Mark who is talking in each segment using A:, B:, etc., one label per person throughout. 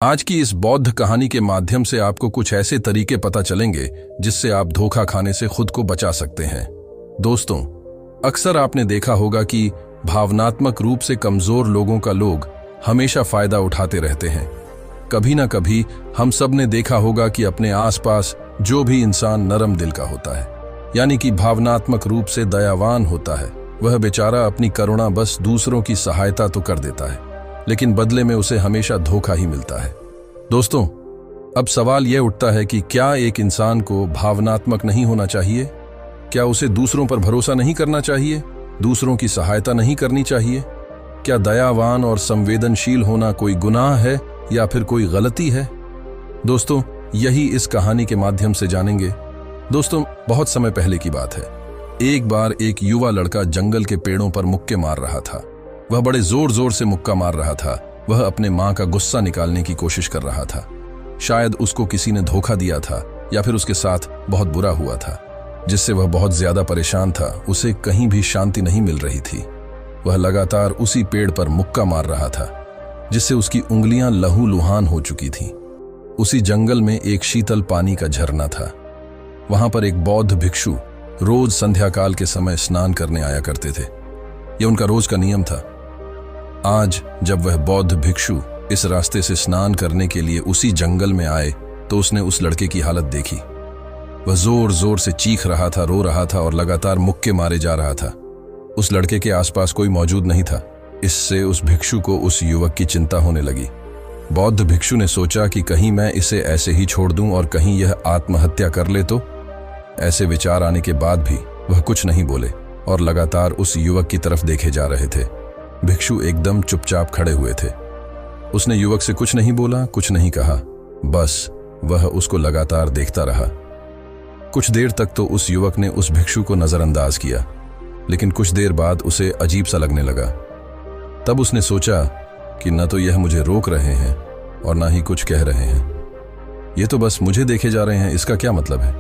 A: आज की इस बौद्ध कहानी के माध्यम से आपको कुछ ऐसे तरीके पता चलेंगे जिससे आप धोखा खाने से खुद को बचा सकते हैं। दोस्तों, अक्सर आपने देखा होगा कि भावनात्मक रूप से कमजोर लोगों का लोग हमेशा फायदा उठाते रहते हैं। कभी ना कभी हम सब ने देखा होगा कि अपने आसपास जो भी इंसान नरम दिल का होता है, यानी कि भावनात्मक रूप से दयावान होता है, वह बेचारा अपनी करुणा बस दूसरों की सहायता तो कर देता है, लेकिन बदले में उसे हमेशा धोखा ही मिलता है। दोस्तों, अब सवाल यह उठता है कि क्या एक इंसान को भावनात्मक नहीं होना चाहिए? क्या उसे दूसरों पर भरोसा नहीं करना चाहिए? दूसरों की सहायता नहीं करनी चाहिए? क्या दयावान और संवेदनशील होना कोई गुनाह है या फिर कोई गलती है? दोस्तों, यही इस कहानी के माध्यम से जानेंगे। दोस्तों, बहुत समय पहले की बात है। एक बार एक युवा लड़का जंगल के पेड़ों पर मुक्के मार रहा था। वह बड़े जोर जोर से मुक्का मार रहा था। वह अपने माँ का गुस्सा निकालने की कोशिश कर रहा था। शायद उसको किसी ने धोखा दिया था या फिर उसके साथ बहुत बुरा हुआ था, जिससे वह बहुत ज्यादा परेशान था। उसे कहीं भी शांति नहीं मिल रही थी। वह लगातार उसी पेड़ पर मुक्का मार रहा था, जिससे उसकी उंगलियां लहूलुहान हो चुकी थीं। उसी जंगल में एक शीतल पानी का झरना था। वहां पर एक बौद्ध भिक्षु रोज संध्या काल के समय स्नान करने आया करते थे। यह उनका रोज का नियम था। आज जब वह बौद्ध भिक्षु इस रास्ते से स्नान करने के लिए उसी जंगल में आए तो उसने उस लड़के की हालत देखी। वह जोर जोर से चीख रहा था, रो रहा था और लगातार मुक्के मारे जा रहा था। उस लड़के के आसपास कोई मौजूद नहीं था। इससे उस भिक्षु को उस युवक की चिंता होने लगी। बौद्ध भिक्षु ने सोचा कि कहीं मैं इसे ऐसे ही छोड़ दूं और कहीं यह आत्महत्या कर ले तो। ऐसे विचार आने के बाद भी वह कुछ नहीं बोले और लगातार उस युवक की तरफ देखे जा रहे थे। भिक्षु एकदम चुपचाप खड़े हुए थे। उसने युवक से कुछ नहीं बोला, कुछ नहीं कहा, बस वह उसको लगातार देखता रहा। कुछ देर तक तो उस युवक ने उस भिक्षु को नजरअंदाज किया, लेकिन कुछ देर बाद उसे अजीब सा लगने लगा। तब उसने सोचा कि न तो यह मुझे रोक रहे हैं और न ही कुछ कह रहे हैं। ये तो बस मुझे देखे जा रहे हैं, इसका क्या मतलब है?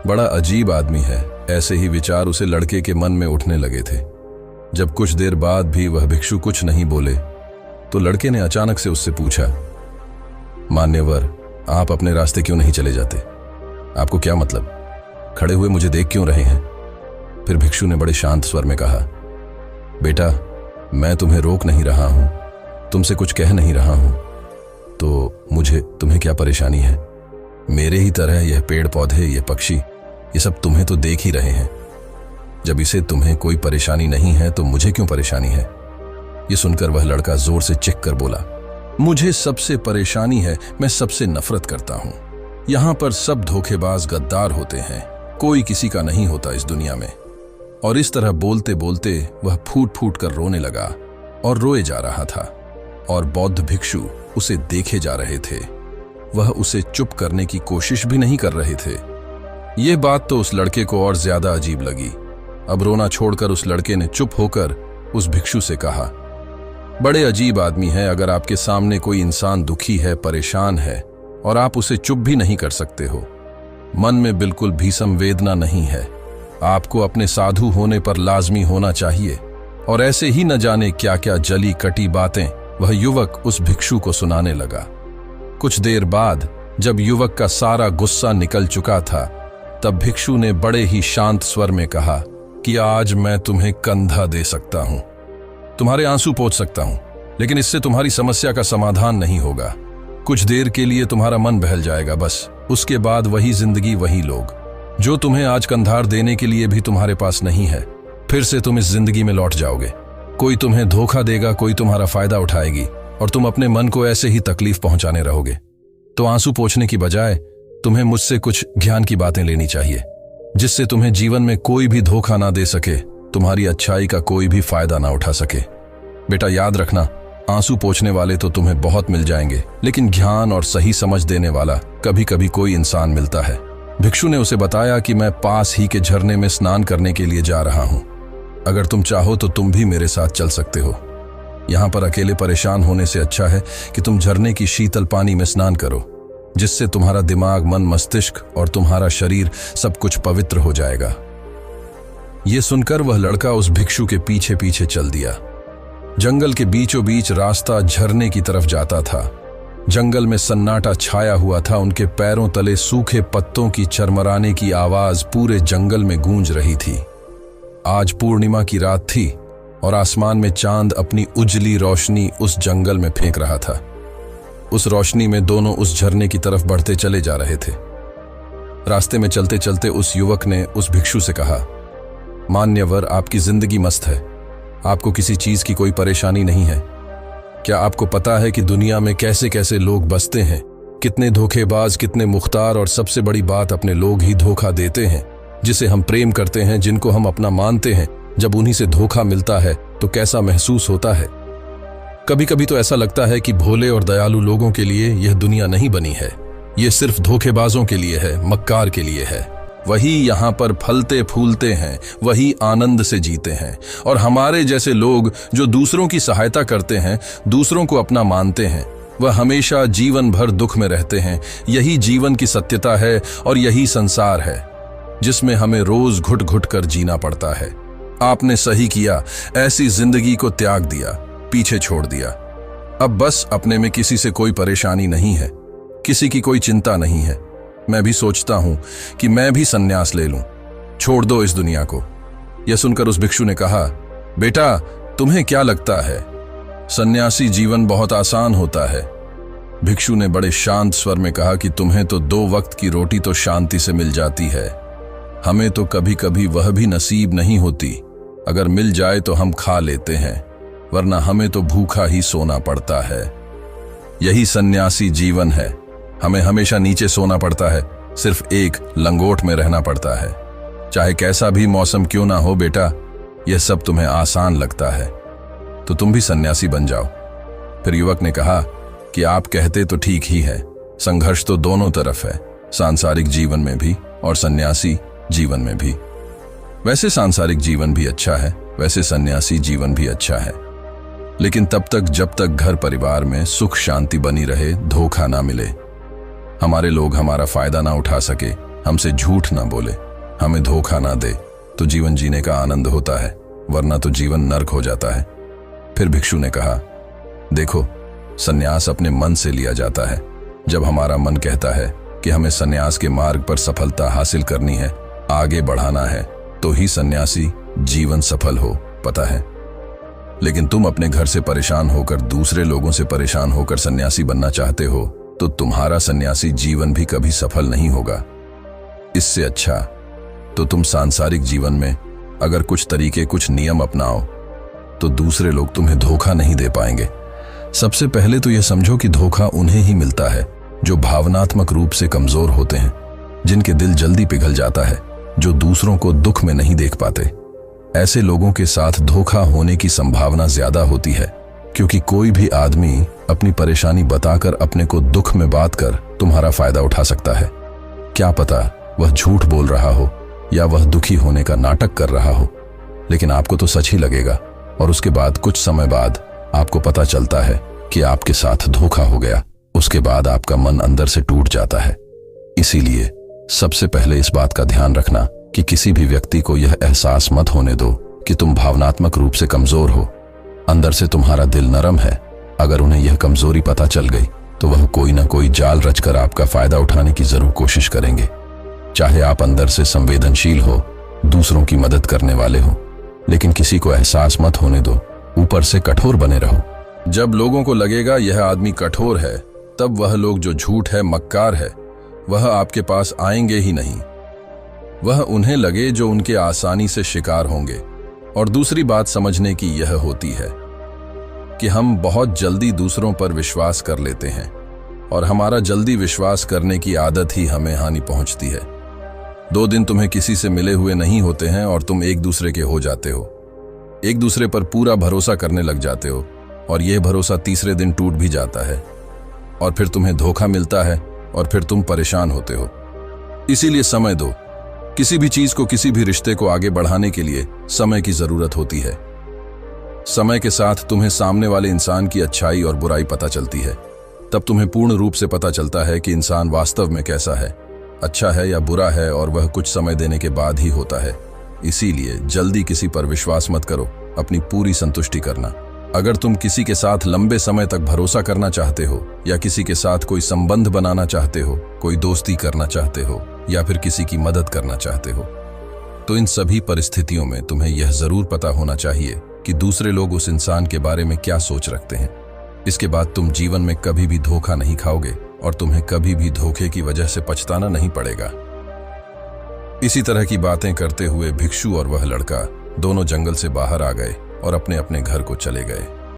A: बड़ा अजीब आदमी है। ऐसे ही विचार उसे लड़के के मन में उठने लगे थे। जब कुछ देर बाद भी वह भिक्षु कुछ नहीं बोले तो लड़के ने अचानक से उससे पूछा, मान्यवर, आप अपने रास्ते क्यों नहीं चले जाते? आपको क्या मतलब? खड़े हुए मुझे देख क्यों रहे हैं? फिर भिक्षु ने बड़े शांत स्वर में कहा, बेटा, मैं तुम्हें रोक नहीं रहा हूं, तुमसे कुछ कह नहीं रहा हूं, तो मुझे तुम्हें क्या परेशानी है? मेरे ही तरह यह पेड़ पौधे, यह पक्षी, ये सब तुम्हें तो देख ही रहे हैं। जब इसे तुम्हें कोई परेशानी नहीं है तो मुझे क्यों परेशानी है? ये सुनकर वह लड़का जोर से चीख कर बोला, मुझे सबसे परेशानी है, मैं सबसे नफरत करता हूं। यहां पर सब धोखेबाज गद्दार होते हैं, कोई किसी का नहीं होता इस दुनिया में। और इस तरह बोलते बोलते वह फूट फूट कर रोने लगा और रोए जा रहा था। और बौद्ध भिक्षु उसे देखे जा रहे थे। वह उसे चुप करने की कोशिश भी नहीं कर रहे थे। यह बात तो उस लड़के को और ज्यादा अजीब लगी। अब रोना छोड़कर उस लड़के ने चुप होकर उस भिक्षु से कहा, बड़े अजीब आदमी है, अगर आपके सामने कोई इंसान दुखी है, परेशान है और आप उसे चुप भी नहीं कर सकते हो, मन में बिल्कुल भी संवेदना नहीं है, आपको अपने साधु होने पर लाजमी होना चाहिए। और ऐसे ही न जाने क्या क्या जली कटी बातें वह युवक उस भिक्षु को सुनाने लगा। कुछ देर बाद जब युवक का सारा गुस्सा निकल चुका था, तब भिक्षु ने बड़े ही शांत स्वर में कहा कि आज मैं तुम्हें कंधा दे सकता हूं, तुम्हारे आंसू पोंछ सकता हूं, लेकिन इससे तुम्हारी समस्या का समाधान नहीं होगा। कुछ देर के लिए तुम्हारा मन बहल जाएगा, बस उसके बाद वही जिंदगी, वही लोग, जो तुम्हें आज कंधार देने के लिए भी तुम्हारे पास नहीं है। फिर से तुम इस जिंदगी में लौट जाओगे। कोई तुम्हें धोखा देगा, कोई तुम्हारा फायदा उठाएगी और तुम अपने मन को ऐसे ही तकलीफ पहुंचाने रहोगे। तो आंसू पोंछने की बजाय तुम्हें मुझसे कुछ ज्ञान की बातें लेनी चाहिए, जिससे तुम्हें जीवन में कोई भी धोखा ना दे सके, तुम्हारी अच्छाई का कोई भी फायदा ना उठा सके। बेटा, याद रखना, आंसू पोंछने वाले तो तुम्हें बहुत मिल जाएंगे, लेकिन ज्ञान और सही समझ देने वाला कभी कभी कोई इंसान मिलता है। भिक्षु ने उसे बताया कि मैं पास ही के झरने में स्नान करने के लिए जा रहा हूं। अगर तुम चाहो तो तुम भी मेरे साथ चल सकते हो। यहां पर अकेले परेशान होने से अच्छा है कि तुम झरने की शीतल पानी में स्नान करो, जिससे तुम्हारा दिमाग, मन, मस्तिष्क और तुम्हारा शरीर सब कुछ पवित्र हो जाएगा। यह सुनकर वह लड़का उस भिक्षु के पीछे पीछे चल दिया। जंगल के बीचों बीच रास्ता झरने की तरफ जाता था। जंगल में सन्नाटा छाया हुआ था। उनके पैरों तले सूखे पत्तों की चरमराने की आवाज पूरे जंगल में गूंज रही थी। आज पूर्णिमा की रात थी और आसमान में चांद अपनी उजली रोशनी उस जंगल में फेंक रहा था। उस रोशनी में दोनों उस झरने की तरफ बढ़ते चले जा रहे थे। रास्ते में चलते चलते उस युवक ने उस भिक्षु से कहा, मान्यवर, आपकी जिंदगी मस्त है, आपको किसी चीज की कोई परेशानी नहीं है। क्या आपको पता है कि दुनिया में कैसे कैसे लोग बसते हैं, कितने धोखेबाज, कितने मुख्तार, और सबसे बड़ी बात, अपने लोग ही धोखा देते हैं। जिसे हम प्रेम करते हैं, जिनको हम अपना मानते हैं, जब उन्हीं से धोखा मिलता है तो कैसा महसूस होता है। कभी कभी तो ऐसा लगता है कि भोले और दयालु लोगों के लिए यह दुनिया नहीं बनी है, ये सिर्फ धोखेबाजों के लिए है, मक्कार के लिए है। वही यहाँ पर फलते फूलते हैं, वही आनंद से जीते हैं, और हमारे जैसे लोग जो दूसरों की सहायता करते हैं, दूसरों को अपना मानते हैं, वह हमेशा जीवन भर दुख में रहते हैं। यही जीवन की सत्यता है और यही संसार है जिसमें हमें रोज घुट घुट कर जीना पड़ता है। आपने सही किया, ऐसी जिंदगी को त्याग दिया, पीछे छोड़ दिया। अब बस अपने में किसी से कोई परेशानी नहीं है, किसी की कोई चिंता नहीं है। मैं भी सोचता हूं कि मैं भी संन्यास ले लूं, छोड़ दो इस दुनिया को। यह सुनकर उस भिक्षु ने कहा, बेटा, तुम्हें क्या लगता है, सन्यासी जीवन बहुत आसान होता है? भिक्षु ने बड़े शांत स्वर में कहा कि तुम्हें तो 2 वक्त की रोटी तो शांति से मिल जाती है, हमें तो कभी कभी वह भी नसीब नहीं होती। अगर मिल जाए तो हम खा लेते हैं, वरना हमें तो भूखा ही सोना पड़ता है। यही सन्यासी जीवन है, हमें हमेशा नीचे सोना पड़ता है, सिर्फ एक लंगोट में रहना पड़ता है। चाहे कैसा भी मौसम क्यों ना हो बेटा, यह सब तुम्हें आसान लगता है, तो तुम भी सन्यासी बन जाओ। फिर युवक ने कहा कि आप कहते तो ठीक ही है, संघर्ष तो दोनों तरफ है, सांसारिक जीवन में भी और सन्यासी जीवन में भी। वैसे सांसारिक जीवन भी अच्छा है, वैसे सन्यासी जीवन भी अच्छा है, लेकिन तब तक जब तक घर परिवार में सुख शांति बनी रहे, धोखा ना मिले, हमारे लोग हमारा फायदा ना उठा सके, हमसे झूठ ना बोले, हमें धोखा ना दे, तो जीवन जीने का आनंद होता है, वरना तो जीवन नर्क हो जाता है। फिर भिक्षु ने कहा, देखो, सन्यास अपने मन से लिया जाता है। जब हमारा मन कहता है कि हमें सन्यास के मार्ग पर सफलता हासिल करनी है, आगे बढ़ाना है, तो ही सन्यासी जीवन सफल हो, पता है। लेकिन तुम अपने घर से परेशान होकर, दूसरे लोगों से परेशान होकर सन्यासी बनना चाहते हो, तो तुम्हारा सन्यासी जीवन भी कभी सफल नहीं होगा। इससे अच्छा तो तुम सांसारिक जीवन में अगर कुछ तरीके, कुछ नियम अपनाओ, तो दूसरे लोग तुम्हें धोखा नहीं दे पाएंगे। सबसे पहले तो यह समझो कि धोखा उन्हें ही मिलता है जो भावनात्मक रूप से कमजोर होते हैं, जिनके दिल जल्दी पिघल जाता है, जो दूसरों को दुख में नहीं देख पाते। ऐसे लोगों के साथ धोखा होने की संभावना ज्यादा होती है, क्योंकि कोई भी आदमी अपनी परेशानी बताकर, अपने को दुख में बात कर तुम्हारा फायदा उठा सकता है। क्या पता वह झूठ बोल रहा हो या वह दुखी होने का नाटक कर रहा हो, लेकिन आपको तो सच ही लगेगा, और उसके बाद कुछ समय बाद आपको पता चलता है कि आपके साथ धोखा हो गया। उसके बाद आपका मन अंदर से टूट जाता है। इसीलिए सबसे पहले इस बात का ध्यान रखना कि किसी भी व्यक्ति को यह एहसास मत होने दो कि तुम भावनात्मक रूप से कमजोर हो। अंदर से तुम्हारा दिल नरम है। अगर उन्हें यह कमजोरी पता चल गई तो वह कोई ना कोई जाल रचकर आपका फायदा उठाने की जरूर कोशिश करेंगे। चाहे आप अंदर से संवेदनशील हो, दूसरों की मदद करने वाले हो, लेकिन किसी को एहसास मत होने दो, ऊपर से कठोर बने रहो। जब लोगों को लगेगा यह आदमी कठोर है, तब वह लोग जो झूठ है, मक्कार है, वह आपके पास आएंगे ही नहीं। वह उन्हें लगे जो उनके आसानी से शिकार होंगे। और दूसरी बात समझने की यह होती है कि हम बहुत जल्दी दूसरों पर विश्वास कर लेते हैं, और हमारा जल्दी विश्वास करने की आदत ही हमें हानि पहुंचती है। 2 दिन तुम्हें किसी से मिले हुए नहीं होते हैं और तुम एक दूसरे के हो जाते हो, एक दूसरे पर पूरा भरोसा करने लग जाते हो, और यह भरोसा तीसरे दिन टूट भी जाता है, और फिर तुम्हें धोखा मिलता है, और फिर तुम परेशान होते हो। इसीलिए समय दो। किसी भी चीज को, किसी भी रिश्ते को आगे बढ़ाने के लिए समय की जरूरत होती है। समय के साथ तुम्हें सामने वाले इंसान की अच्छाई और बुराई पता चलती है। तब तुम्हें पूर्ण रूप से पता चलता है कि इंसान वास्तव में कैसा है, अच्छा है या बुरा है, और वह कुछ समय देने के बाद ही होता है। इसीलिए जल्दी किसी पर विश्वास मत करो, अपनी पूरी संतुष्टि करना। अगर तुम किसी के साथ लंबे समय तक भरोसा करना चाहते हो या किसी के साथ कोई संबंध बनाना चाहते हो, कोई दोस्ती करना चाहते हो या फिर किसी की मदद करना चाहते हो, तो इन सभी परिस्थितियों में तुम्हें यह जरूर पता होना चाहिए कि दूसरे लोग उस इंसान के बारे में क्या सोच रखते हैं। इसके बाद तुम जीवन में कभी भी धोखा नहीं खाओगे और तुम्हें कभी भी धोखे की वजह से पछताना नहीं पड़ेगा। इसी तरह की बातें करते हुए भिक्षु और वह लड़का दोनों जंगल से बाहर आ गए और अपने अपने घर को चले गए।